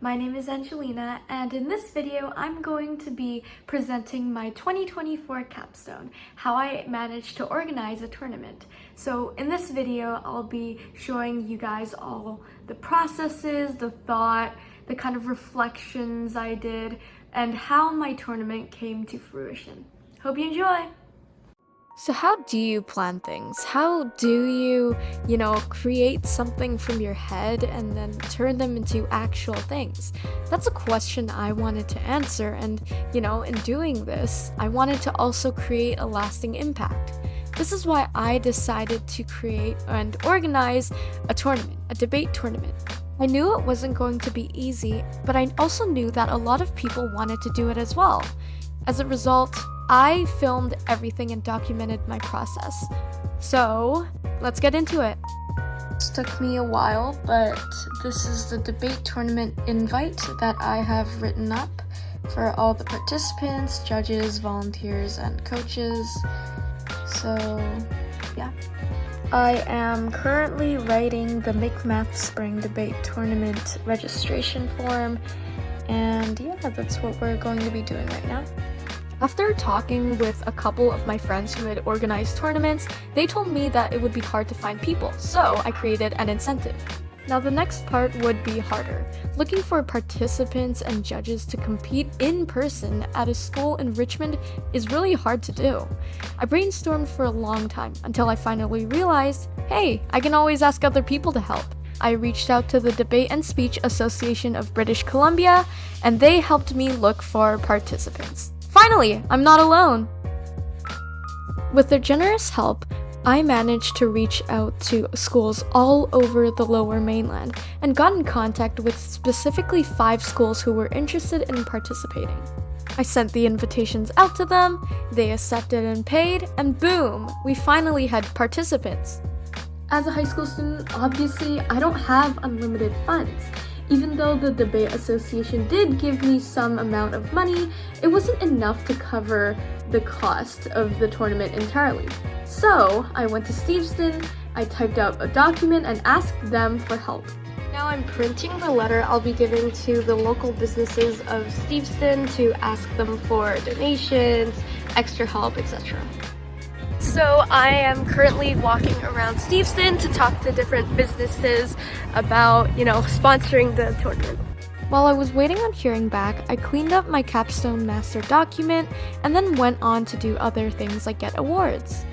My name is Angelina, and in this video I'm going to be presenting my 2024 capstone, how I managed to organize a tournament. So in this video I'll be showing you guys all the processes, the thought, the kind of reflections I did, and how my tournament came to fruition. Hope you enjoy! So how do you plan things? How do you, create something from your head and then turn them into actual things? That's a question I wanted to answer, and, in doing this, I wanted to also create a lasting impact. This is why I decided to create and organize a tournament, a debate tournament. I knew it wasn't going to be easy, but I also knew that a lot of people wanted to do it as well. As a result, I filmed everything and documented my process. So, let's get into it. This took me a while, but this is the debate tournament invite that I have written up for all the participants, judges, volunteers, and coaches. So, yeah. I am currently writing the Make Math Spring Debate Tournament registration form, and yeah, that's what we're going to be doing right now. After talking with a couple of my friends who had organized tournaments, they told me that it would be hard to find people, so I created an incentive. Now the next part would be harder. Looking for participants and judges to compete in person at a school in Richmond is really hard to do. I brainstormed for a long time until I finally realized, hey, I can always ask other people to help. I reached out to the Debate and Speech Association of British Columbia, and they helped me look for participants. Finally, I'm not alone! With their generous help, I managed to reach out to schools all over the Lower Mainland and got in contact with specifically 5 schools who were interested in participating. I sent the invitations out to them, they accepted and paid, and boom, we finally had participants. As a high school student, obviously, I don't have unlimited funds. Even though the Debate Association did give me some amount of money, it wasn't enough to cover the cost of the tournament entirely. So I went to Steveston, I typed out a document and asked them for help. Now I'm printing the letter I'll be giving to the local businesses of Steveston to ask them for donations, extra help, etc. So I am currently walking around Steveston to talk to different businesses about, sponsoring the tournament. While I was waiting on hearing back, I cleaned up my Capstone master document and then went on to do other things like get awards.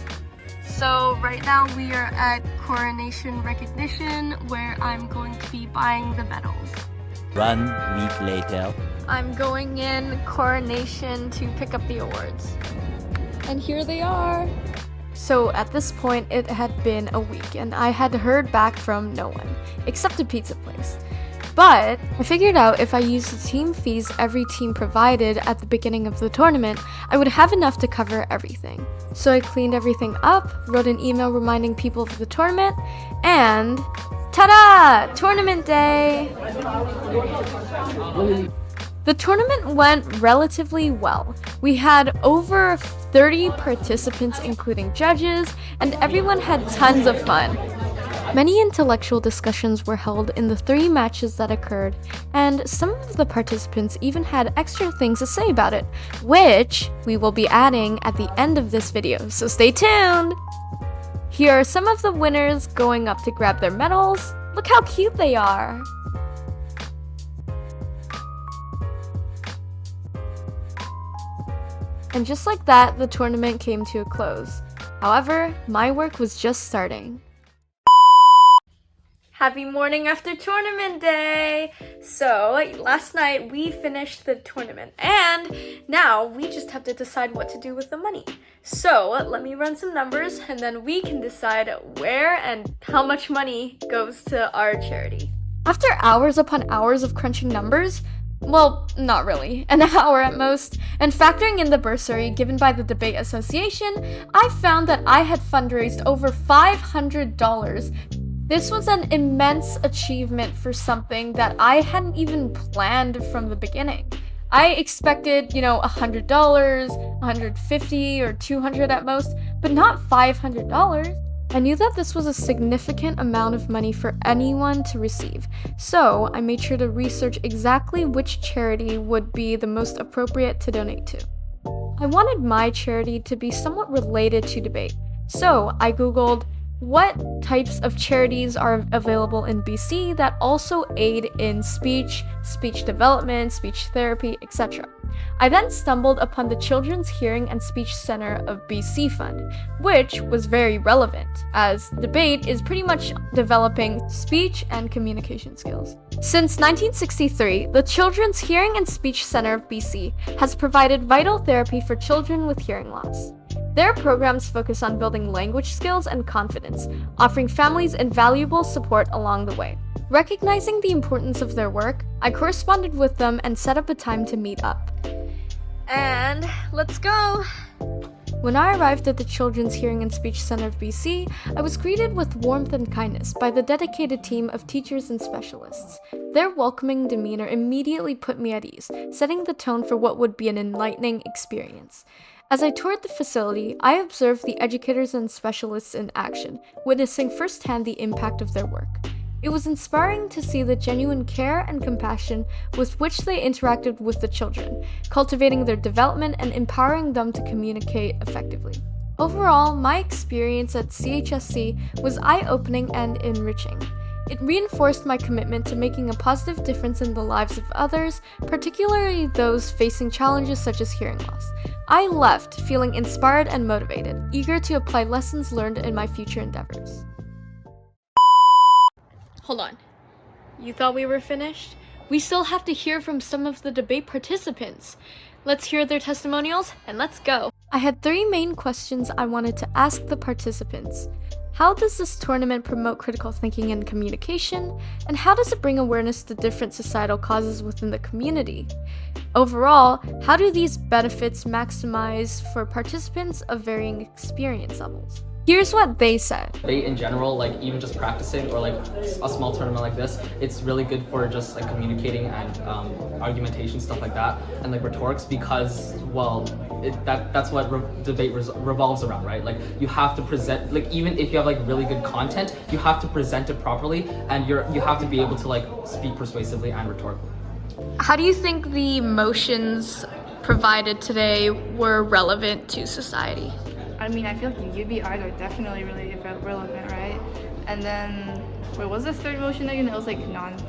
So right now we are at Coronation Recognition, where I'm going to be buying the medals. 1 week later. I'm going in Coronation to pick up the awards. And here they are! So at this point, it had been a week, and I had heard back from no one, except a pizza place. But I figured out if I used the team fees every team provided at the beginning of the tournament, I would have enough to cover everything. So I cleaned everything up, wrote an email reminding people of the tournament, and ta-da! Tournament day! The tournament went relatively well. We had over 30 participants, including judges, and everyone had tons of fun. Many intellectual discussions were held in the 3 matches that occurred, and some of the participants even had extra things to say about it, which we will be adding at the end of this video, so stay tuned! Here are some of the winners going up to grab their medals. Look how cute they are! And just like that, the tournament came to a close. However, my work was just starting. Happy morning after tournament day! So, last night we finished the tournament, and now we just have to decide what to do with the money. So, let me run some numbers, and then we can decide where and how much money goes to our charity. After hours upon hours of crunching numbers, well, not really, an hour at most, and factoring in the bursary given by the Debate Association, I found that I had fundraised over $500. This was an immense achievement for something that I hadn't even planned from the beginning. I expected, $100, $150, or $200 at most, but not $500. I knew that this was a significant amount of money for anyone to receive, so I made sure to research exactly which charity would be the most appropriate to donate to. I wanted my charity to be somewhat related to debate, so I googled what types of charities are available in BC that also aid in speech development, speech therapy, etc. I then stumbled upon the Children's Hearing and Speech Center of BC Fund, which was very relevant, as debate is pretty much developing speech and communication skills. Since 1963, the Children's Hearing and Speech Center of BC has provided vital therapy for children with hearing loss. Their programs focus on building language skills and confidence, offering families invaluable support along the way. Recognizing the importance of their work, I corresponded with them and set up a time to meet up. And let's go! When I arrived at the Children's Hearing and Speech Center of BC, I was greeted with warmth and kindness by the dedicated team of teachers and specialists. Their welcoming demeanor immediately put me at ease, setting the tone for what would be an enlightening experience. As I toured the facility, I observed the educators and specialists in action, witnessing firsthand the impact of their work. It was inspiring to see the genuine care and compassion with which they interacted with the children, cultivating their development and empowering them to communicate effectively. Overall, my experience at CHSC was eye-opening and enriching. It reinforced my commitment to making a positive difference in the lives of others, particularly those facing challenges such as hearing loss. I left feeling inspired and motivated, eager to apply lessons learned in my future endeavors. Hold on. You thought we were finished? We still have to hear from some of the debate participants. Let's hear their testimonials and let's go. I had 3 main questions I wanted to ask the participants. How does this tournament promote critical thinking and communication? And how does it bring awareness to different societal causes within the community? Overall, how do these benefits maximize for participants of varying experience levels? Here's what they said. Debate in general, like even just practicing or like a small tournament like this, it's really good for just like communicating and argumentation, stuff like that, and like rhetorics, because well, that's what debate revolves around, right? Like you have to present, like even if you have like really good content, you have to present it properly, and you have to be able to like speak persuasively and rhetorically. How do you think the motions provided today were relevant to society? I mean, I feel like the UBIs are definitely really relevant, right? And then, what was the third motion again? It was like non-citizen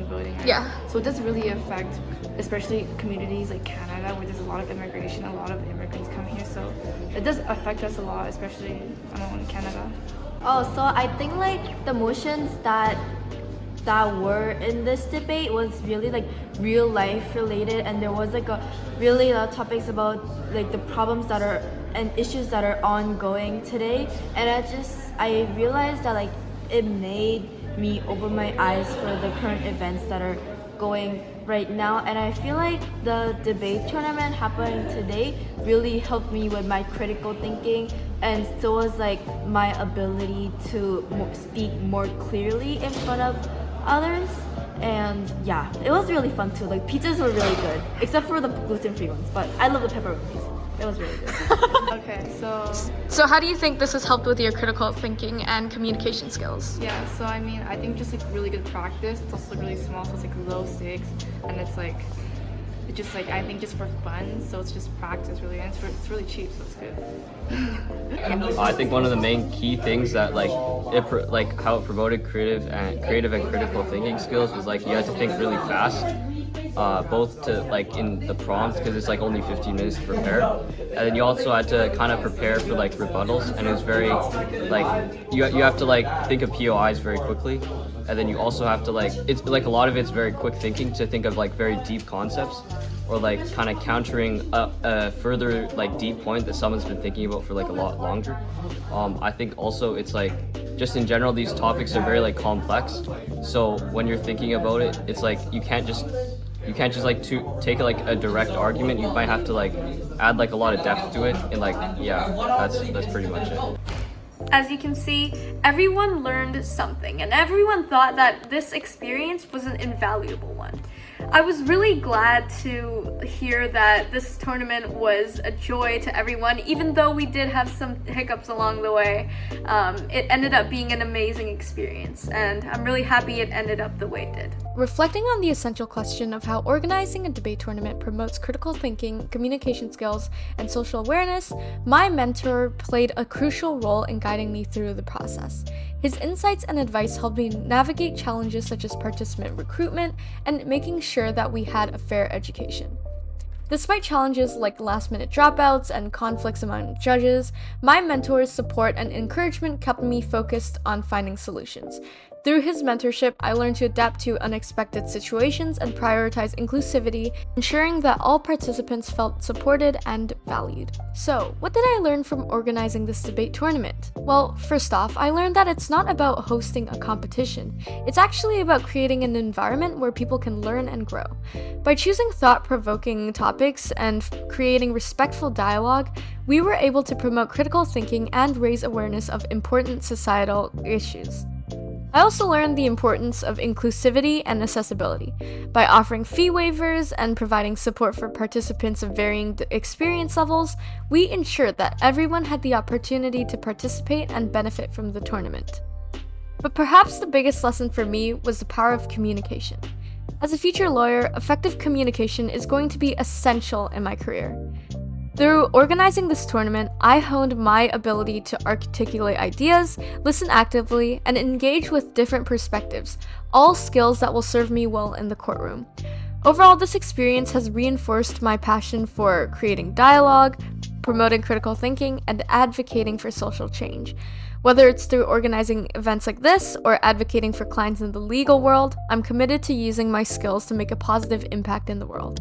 voting, right? Yeah. So it does really affect, especially communities like Canada, where there's a lot of immigration, a lot of immigrants come here. So it does affect us a lot, especially in Canada. Oh, so I think like the motions that were in this debate was really like real life related, and there was like a really lot of topics about like the problems that are and issues that are ongoing today, and I realized that like it made me open my eyes for the current events that are going right now, and I feel like the debate tournament happening today really helped me with my critical thinking, and so was like my ability to speak more clearly in front of others. And yeah, it was really fun too. Like pizzas were really good, except for the gluten-free ones, but I love the pepperonis. It was really good. Okay, so how do you think this has helped with your critical thinking and communication skills? yeah, so I mean, I think just like really good practice. It's also really small, so it's like low stakes, and it's just like I think just for fun. So it's just practice really, and it's really cheap, so it's good. I think one of the main key things that how it promoted creative and critical thinking skills was like you had to think really fast, both to like in the prompt, because it's like only 15 minutes to prepare, and then you also had to kind of prepare for like rebuttals, and it was very like you have to like think of POIs very quickly, and then you also have to like it's like a lot of it's very quick thinking to think of like very deep concepts, or like kind of countering a further like deep point that someone's been thinking about for like a lot longer. I think also it's like just in general these topics are very like complex, so when you're thinking about it, it's like you can't just like to take like a direct argument. You might have to like add like a lot of depth to it, and like yeah, that's pretty much it. As you can see, everyone learned something, and everyone thought that this experience was an invaluable one. I was really glad to hear that this tournament was a joy to everyone, even though we did have some hiccups along the way. It ended up being an amazing experience, and I'm really happy it ended up the way it did. Reflecting on the essential question of how organizing a debate tournament promotes critical thinking, communication skills, and social awareness, my mentor played a crucial role in guiding me through the process. His insights and advice helped me navigate challenges such as participant recruitment and making sure that we had a fair education. Despite challenges like last-minute dropouts and conflicts among judges, my mentor's support and encouragement kept me focused on finding solutions. Through his mentorship, I learned to adapt to unexpected situations and prioritize inclusivity, ensuring that all participants felt supported and valued. So, what did I learn from organizing this debate tournament? Well, first off, I learned that it's not about hosting a competition. It's actually about creating an environment where people can learn and grow. By choosing thought-provoking topics and creating respectful dialogue, we were able to promote critical thinking and raise awareness of important societal issues. I also learned the importance of inclusivity and accessibility. By offering fee waivers and providing support for participants of varying experience levels, we ensured that everyone had the opportunity to participate and benefit from the tournament. But perhaps the biggest lesson for me was the power of communication. As a future lawyer, effective communication is going to be essential in my career. Through organizing this tournament, I honed my ability to articulate ideas, listen actively, and engage with different perspectives, all skills that will serve me well in the courtroom. Overall, this experience has reinforced my passion for creating dialogue, promoting critical thinking, and advocating for social change. Whether it's through organizing events like this or advocating for clients in the legal world, I'm committed to using my skills to make a positive impact in the world.